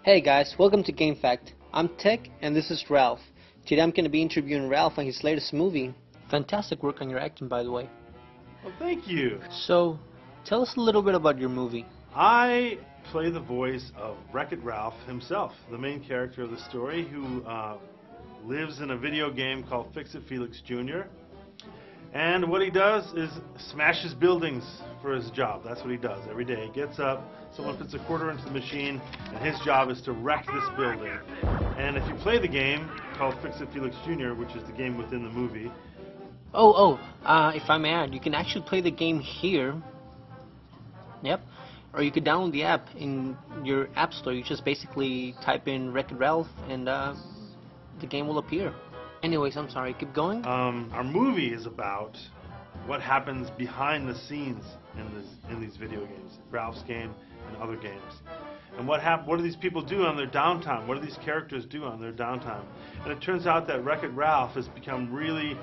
Hey guys, welcome to Game Fact. I'm Tech and this is Ralph. Today I'm going to be interviewing Ralph on his latest movie. Fantastic work on your acting, by the way. Well, thank you. So, tell us a little bit about your movie. I play the voice of Wreck-It Ralph himself, the main character of the story, who lives in a video game called Fix-It Felix Jr. And what he does is smashes buildings for his job. That's what he does every day. He gets up, someone puts a quarter into the machine, and his job is to wreck this building. And if you play the game called Fix-It Felix Jr., which is the game within the movie... If I may add, you can actually play the game here. Yep. Or you could download the app in your app store. You just basically type in Wreck-It Ralph and the game will appear. Anyways, I'm sorry, keep going. Our movie is about what happens behind the scenes in these video games, Ralph's game and other games. And what do these people do on their downtime? What do these characters do on their downtime? And it turns out that Wreck-It Ralph has become really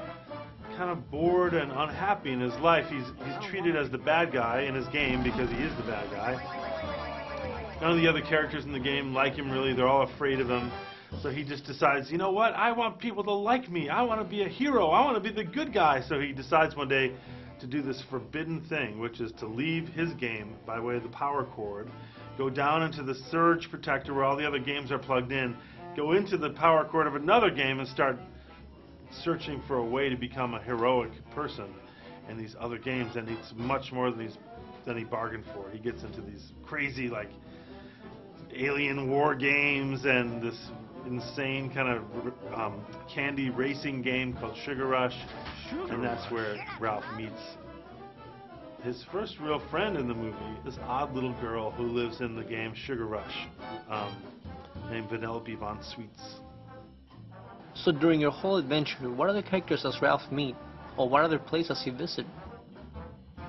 kind of bored and unhappy in his life. He's treated as the bad guy in his game because he is the bad guy. None of the other characters in the game like him really. They're all afraid of him. So he just decides, you know what, I want people to like me. I want to be a hero. I want to be the good guy. So he decides one day to do this forbidden thing, which is to leave his game by way of the power cord, go down into the surge protector where all the other games are plugged in, go into the power cord of another game and start searching for a way to become a heroic person in these other games. And it's much more than he bargained for. He gets into these crazy, like, alien war games and this insane kind of candy racing game called Sugar Rush. And that's where Ralph meets his first real friend in the movie, this odd little girl who lives in the game Sugar Rush, named Vanellope Von Sweets. So during your whole adventure, what other characters does Ralph meet? Or what other places does he visit?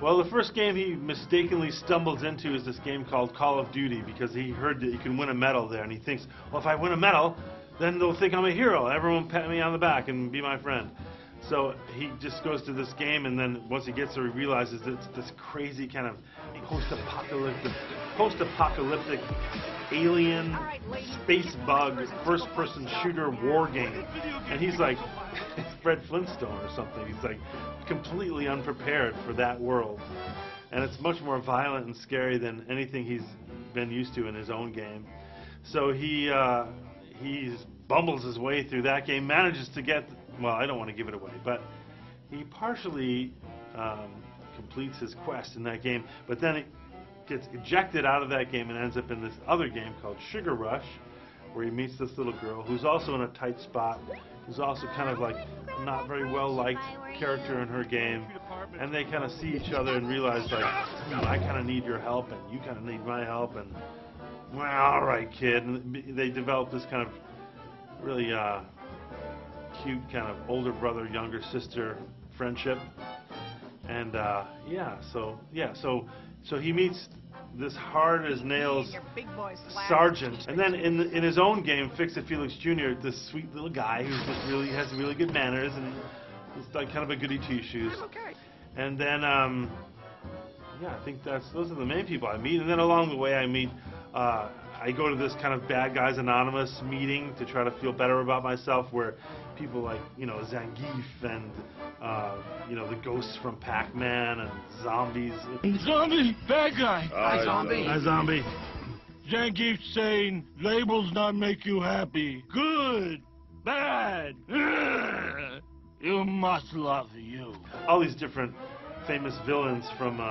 Well, the first game he mistakenly stumbles into is this game called Call of Duty because he heard that you can win a medal there, and he thinks, well, if I win a medal, then they'll think I'm a hero. Everyone will pat me on the back and be my friend. So he just goes to this game, and then once he gets there, he realizes that it's this crazy kind of post-apocalyptic alien space bug first-person shooter war game. And he's like Fred Flintstone or something. He's like completely unprepared for that world. And it's much more violent and scary than anything he's been used to in his own game. So he bumbles his way through that game, manages to get... Well, I don't want to give it away, but he partially completes his quest in that game, but then it gets ejected out of that game and ends up in this other game called Sugar Rush, where he meets this little girl who's also in a tight spot, who's also kind of like not very well liked character in her game, and they kind of see each other and realize, like, I kind of need your help and you kind of need my help, and well, all right, kid. And they develop this kind of really cute kind of older brother, younger sister friendship. And so he meets this hard as nails sergeant, and then in his own game, Fix-It Felix Jr., this sweet little guy who's just really has really good manners and is like kind of a goody two shoes. And then I think those are the main people I meet. And then along the way I go to this kind of Bad Guys Anonymous meeting to try to feel better about myself, where people like, Zangief and, the ghosts from Pac-Man and zombies. Zombies, bad guy. Hi, Zombie. Hi, Zombie. Zangief saying labels not make you happy. Good, bad. You must love you. All these different famous villains from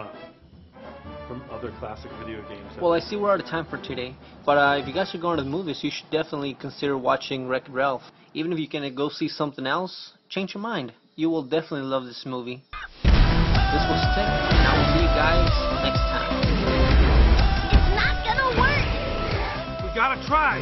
other classic video games. Well, I see we're out of time for today, but if you guys are going to the movies, you should definitely consider watching Wreck-It Ralph. Even if you can go see something else, change your mind. You will definitely love this movie. This was Tech, and I will see you guys next time. It's not gonna work! We gotta try.